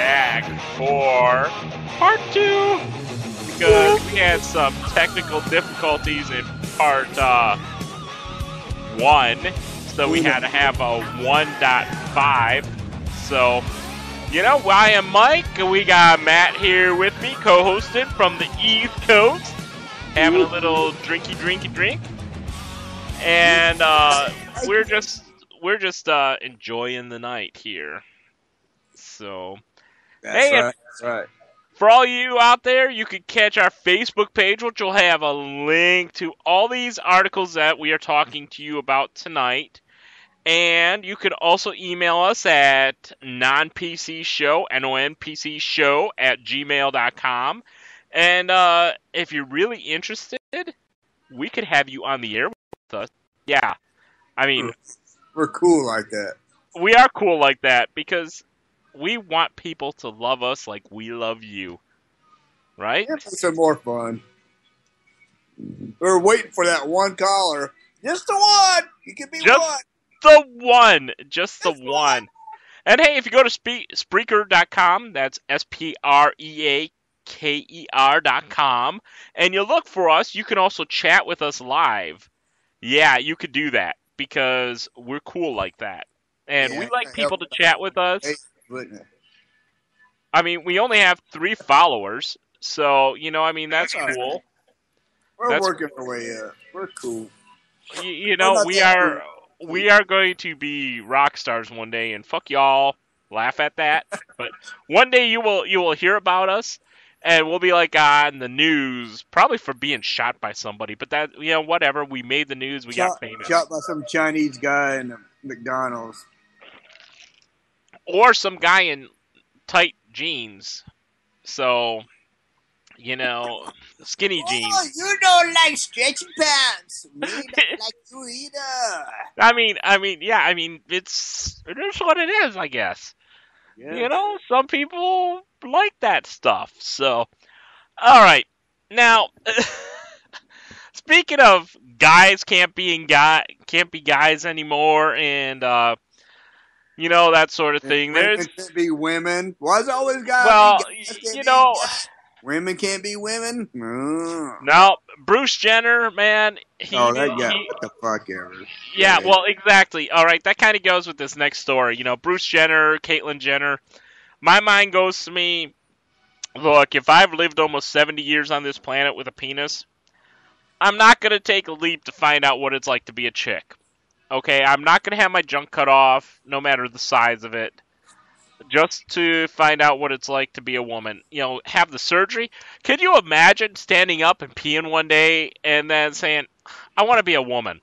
back for part 2 because we had some technical difficulties in part 1, so we had to have a 1.5. So, I am Mike, and we got Matt here with me, co-hosting from the East Coast, having a little drink. And we're just enjoying the night here. So, That's right. For all you out there, you can catch our Facebook page, which will have a link to all these articles that we are talking to you about tonight. And you could also email us at nonpcshow, nonpcshow@gmail.com. And if you're really interested, we could have you on the air with us. Yeah. I mean, we're cool like that. We are cool like that because we want people to love us like we love you. Right? Yeah, some more fun. We're waiting for that one caller. Just the one! You can be one! Just the one. And hey, if you go to Spreaker.com, that's Spreaker.com, and you look for us, you can also chat with us live. Yeah, you could do that because we're cool like that. And we like people to chat with us. I mean, we only have 3 followers, so, that's cool. We're working our way up. We're cool. We are going to be rock stars one day, and fuck y'all, laugh at that. But one day you will hear about us, and we'll be like on the news, probably for being shot by somebody. But that, whatever. We made the news. We got famous. Shot by some Chinese guy in McDonald's, or some guy in tight jeans. So, skinny jeans. Oh, you don't like stretchy pants. We don't like you either. I mean, it is what it is, I guess. Yeah. Some people like that stuff. So, all right. Now, speaking of guys can't be guys anymore, and that sort of thing. There's can't be women. Why is it always guys? Well, women can't be women. No, Bruce Jenner, man. What the fuck ever. Yeah, well, exactly. All right, that kind of goes with this next story. Bruce Jenner, Caitlyn Jenner. My mind goes to me, look, if I've lived almost 70 years on this planet with a penis, I'm not going to take a leap to find out what it's like to be a chick. Okay, I'm not going to have my junk cut off, no matter the size of it, just to find out what it's like to be a woman. Have the surgery. Could you imagine standing up and peeing one day and then saying, I want to be a woman?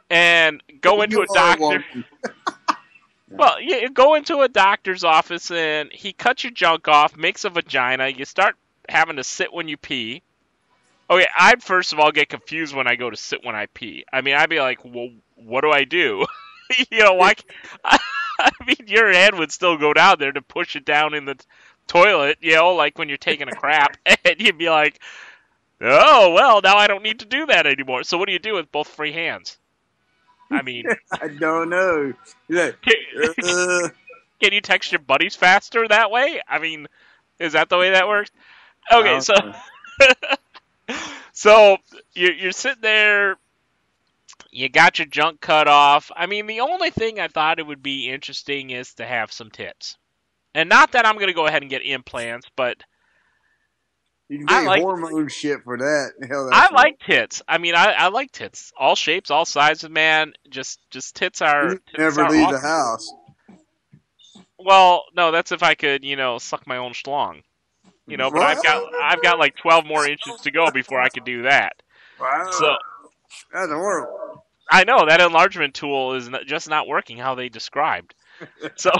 And go into a doctor. Well, you go into a doctor's office and he cuts your junk off, makes a vagina. You start having to sit when you pee. Okay, I'd first of all get confused when I go to sit when I pee. I mean, I'd be like, well, what do I do? Why? I mean, your head would still go down there to push it down in the toilet, like when you're taking a crap. And you'd be like, oh, well, now I don't need to do that anymore. So what do you do with both free hands? I mean, I don't know. Can you text your buddies faster that way? I mean, is that the way that works? Okay, so you're sitting there, you got your junk cut off. I mean, the only thing I thought it would be interesting is to have some tits. And not that I'm going to go ahead and get implants, but you can get hormone shit for that. Hell, I like tits. I mean, I like tits. All shapes, all sizes, man. Just tits are. You never leave the house. Well, no, that's if I could, suck my own schlong. But I've got like 12 more inches to go before I could do that. Wow. So that's horrible. I know that enlargement tool is just not working how they described. So.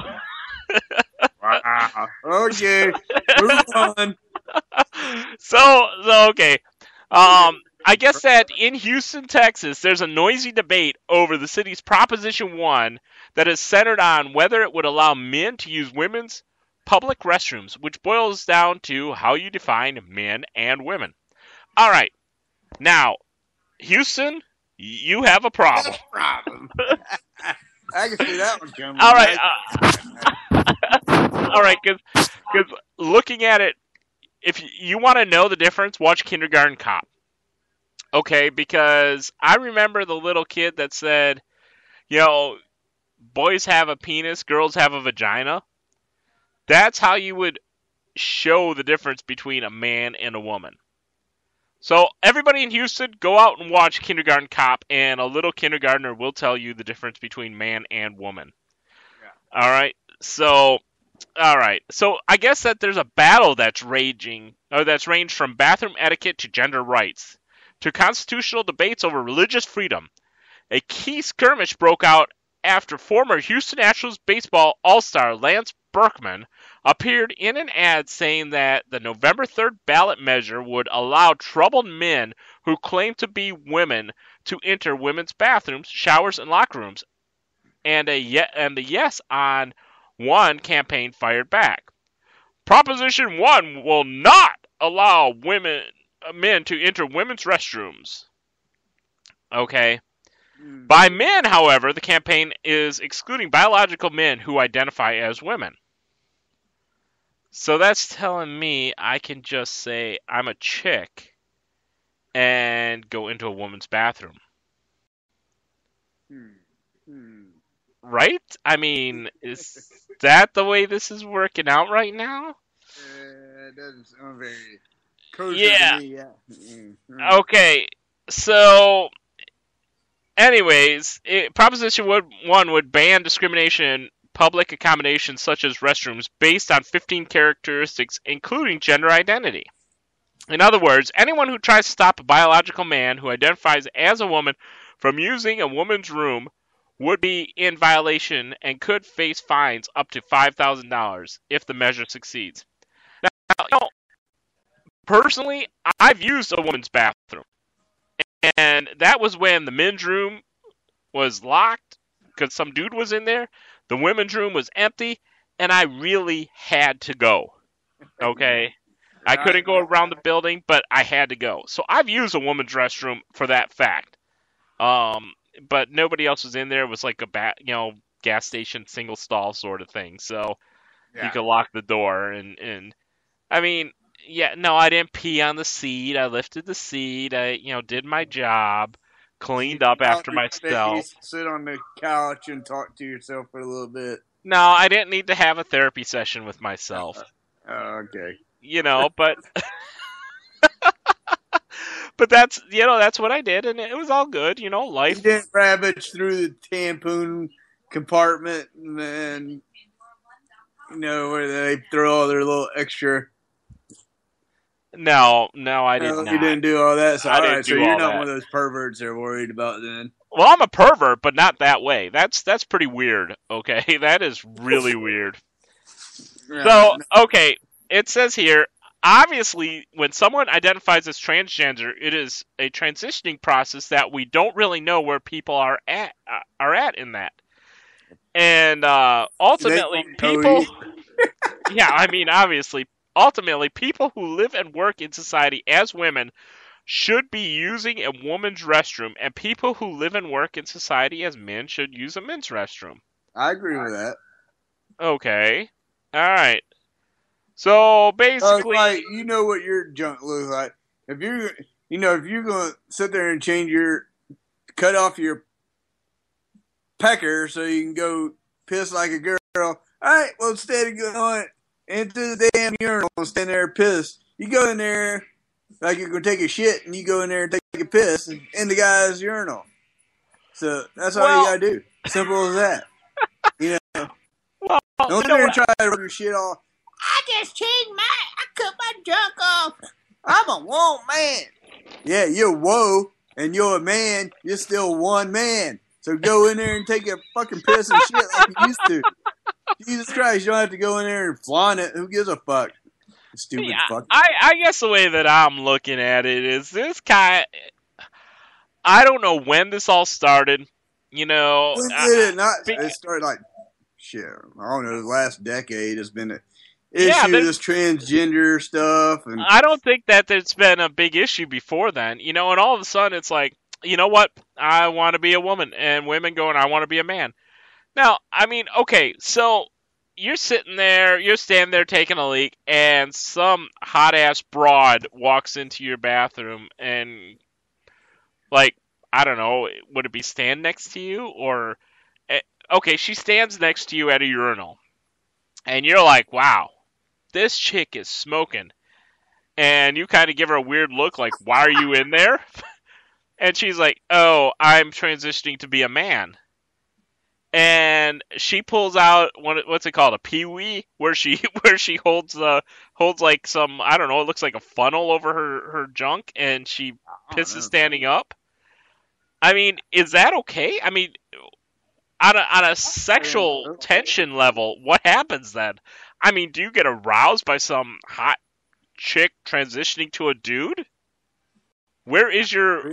Wow. Okay. Move on. So okay. I guess that in Houston, Texas, there's a noisy debate over the city's Proposition 1 that is centered on whether it would allow men to use women's public restrooms, which boils down to how you define men and women. All right. Now, Houston, you have a problem. I can see that one coming. All right. All right, because looking at it, if you want to know the difference, watch Kindergarten Cop. Okay, because I remember the little kid that said, boys have a penis, girls have a vagina. That's how you would show the difference between a man and a woman. So everybody in Houston, go out and watch Kindergarten Cop, and a little kindergartner will tell you the difference between man and woman. Yeah. All right. So I guess that there's a battle that's ranged from bathroom etiquette to gender rights, to constitutional debates over religious freedom. A key skirmish broke out after former Houston Astros baseball all-star Lance Berkman appeared in an ad saying that the November 3rd ballot measure would allow troubled men who claim to be women to enter women's bathrooms, showers, and locker rooms. And the Yes on One campaign fired back. Proposition 1 will not allow men to enter women's restrooms. Okay. By men, however, the campaign is excluding biological men who identify as women. So that's telling me I can just say I'm a chick and go into a woman's bathroom. Right? I mean, is that the way this is working out right now? It doesn't sound very cozy yeah. to me, yeah. Okay, so anyways, Proposition 1 would ban discrimination in public accommodations such as restrooms based on 15 characteristics, including gender identity. In other words, anyone who tries to stop a biological man who identifies as a woman from using a woman's room would be in violation and could face fines up to $5,000 if the measure succeeds. Now, personally, I've used a woman's bathroom. And that was when the men's room was locked because some dude was in there. The women's room was empty, and I really had to go. Okay? I couldn't go around the building, but I had to go. So I've used a woman's restroom for that fact. But nobody else was in there. It was like a gas station single stall sort of thing. So you could lock the door and I mean, yeah, no, I didn't pee on the seat. I lifted the seat. I, did my job, cleaned up after myself. Sit on the couch and talk to yourself for a little bit. No, I didn't need to have a therapy session with myself. Okay. But but that's what I did, and it was all good. Life. You didn't ravage through the tampon compartment and where they throw all their little extra. No, I didn't. You didn't do all that. So, all right, so you're not that. one of those perverts they're worried about then. Well, I'm a pervert, but not that way. That's pretty weird. Okay, that is really weird. So, okay, it says here, obviously, when someone identifies as transgender, it is a transitioning process that we don't really know where people are at in that. And ultimately, people. Yeah, I mean, obviously. Ultimately, people who live and work in society as women should be using a woman's restroom, and people who live and work in society as men should use a men's restroom. I agree with that. Okay. All right. So basically, you know what your junk looks like. If you're going to sit there and cut off your pecker so you can go piss like a girl. All right. Well, instead of going into the damn urinal and stand there and piss, you go in there like you're going to take a shit, and you go in there and take a piss in the guy's urinal. So that's all you got to do. Simple as that. Well, don't sit there and try to rub your shit off. I just changed I cut my junk off. I'm a whoa man. Yeah, you're whoa, and you're a man. You're still one man. So go in there and take a fucking piss and shit like you used to. Jesus Christ, you don't have to go in there and flaunt it. Who gives a fuck? Stupid fuck. I guess the way that I'm looking at it is this guy. I don't know when this all started. When did it started like shit. I don't know. The last decade has been an issue. This transgender stuff, and I don't think that it's been a big issue before then. And all of a sudden it's like, you know what? I want to be a woman, and women going, I want to be a man. Now, I mean, okay, so, you're sitting there, you're standing there taking a leak, and some hot ass broad walks into your bathroom, and like, I don't know, would it be stand next to you or? Okay, she stands next to you at a urinal, and you're like, wow, this chick is smoking. And you kind of give her a weird look like, why are you in there? And she's like, oh, I'm transitioning to be a man. And she pulls out what's it called, a peewee, where she holds like some, I don't know, it looks like a funnel over her junk, and she pisses standing up. I mean, is that okay? I mean, on a sexual tension level, what happens then? I mean, do you get aroused by some hot chick transitioning to a dude? Where is not?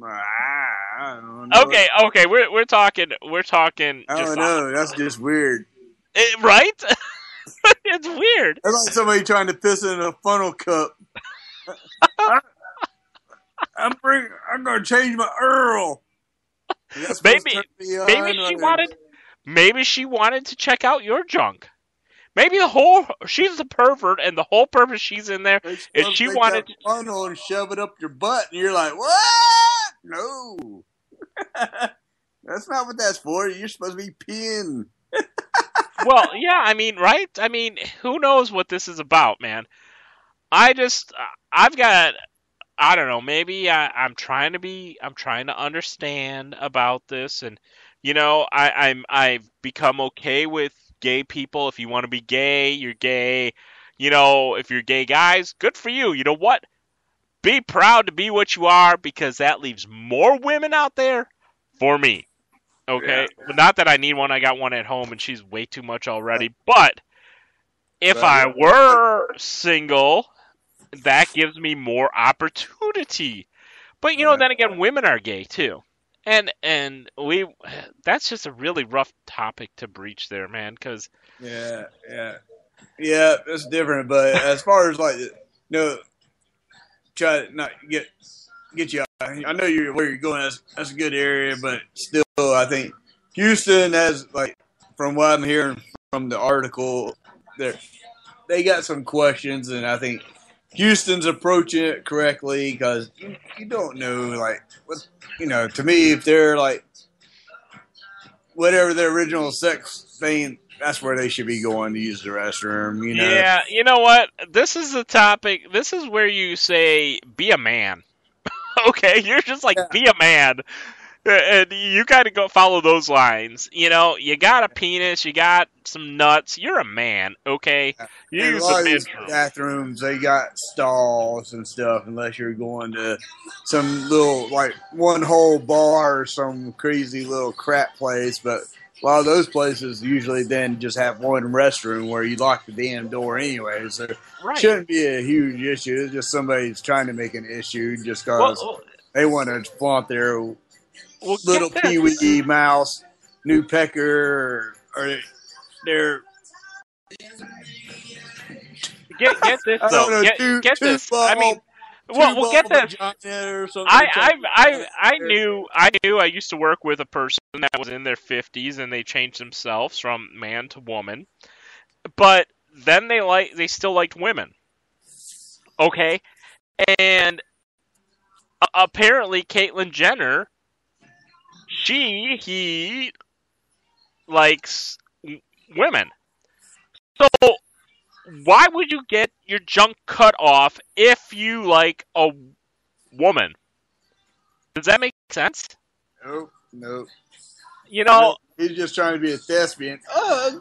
I don't know. Okay, we're talking. I don't know. That's just weird, right? It's weird. It's like somebody trying to piss in a funnel cup. I'm gonna change my Earl. Maybe she wanted to check out your junk. Maybe she's the pervert, and the whole purpose she's in there is she wanted to funnel and shove it up your butt, and you're like, what? No, that's not what that's for. You're supposed to be peeing. Well, yeah, I mean, right? I mean, who knows what this is about, man? I don't know. Maybe I'm trying to understand about this, and I've become okay with gay people. If you want to be gay, you're gay. If you're gay guys, good for you. You know what? Be proud to be what you are, because that leaves more women out there for me. Okay? Yeah. Not that I need one. I got one at home, and she's way too much already. But if I were single, that gives me more opportunity. But, then again, women are gay, too. And that's just a really rough topic to breach there, man, because... Yeah, it's different, but as far as, like, try to not get you out. I know where you're going, that's a good area, but still, I think Houston has, like, from what I'm hearing from the article, they got some questions, and I think Houston's approaching it correctly, because you don't know, like, to me, if they're like, whatever their original sex thing, that's where they should be going to use the restroom, Yeah, you know what? This is the topic. This is where you say, be a man. Okay? You're just like, be a man. And you kind of go follow those lines. You got a penis, you got some nuts. You're a man, okay? You use a lot of these bathrooms, they got stalls and stuff, unless you're going to some little, like, one-hole bar or some crazy little crap place. But a lot of those places usually then just have one restroom where you lock the damn door anyway. So it shouldn't be a huge issue. It's just somebody's trying to make an issue just because they want to flaunt their... little peewee mouse, new pecker, or they're... Get this though. Get this. I mean, we'll get this. I knew. I used to work with a person that was in their 50s, and they changed themselves from man to woman. But then they still liked women. Okay, and apparently Caitlyn Jenner. He likes women. So, why would you get your junk cut off if you like a woman? Does that make sense? Nope. He's just trying to be a thespian. Oh,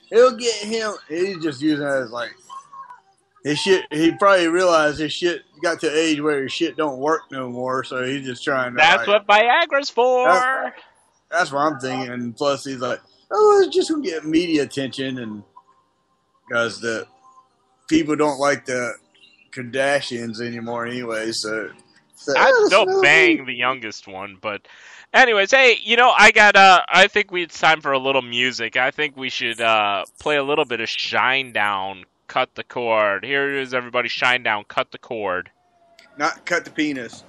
he'll get him. He's just using it as like his shit. He probably realized his shit got to an age where his shit don't work no more, so he's just trying to... That's what Viagra's for! That's what I'm thinking, and plus he's like, oh, it's just going to get media attention, and because the people don't like the Kardashians anymore anyway, so I'd still bang the youngest one, but... Anyways, hey, I think it's time for a little music. I think we should play a little bit of Shine Down, Cut the Cord. Here it is, everybody. Shine Down, Cut the Cord. Not cut the penis.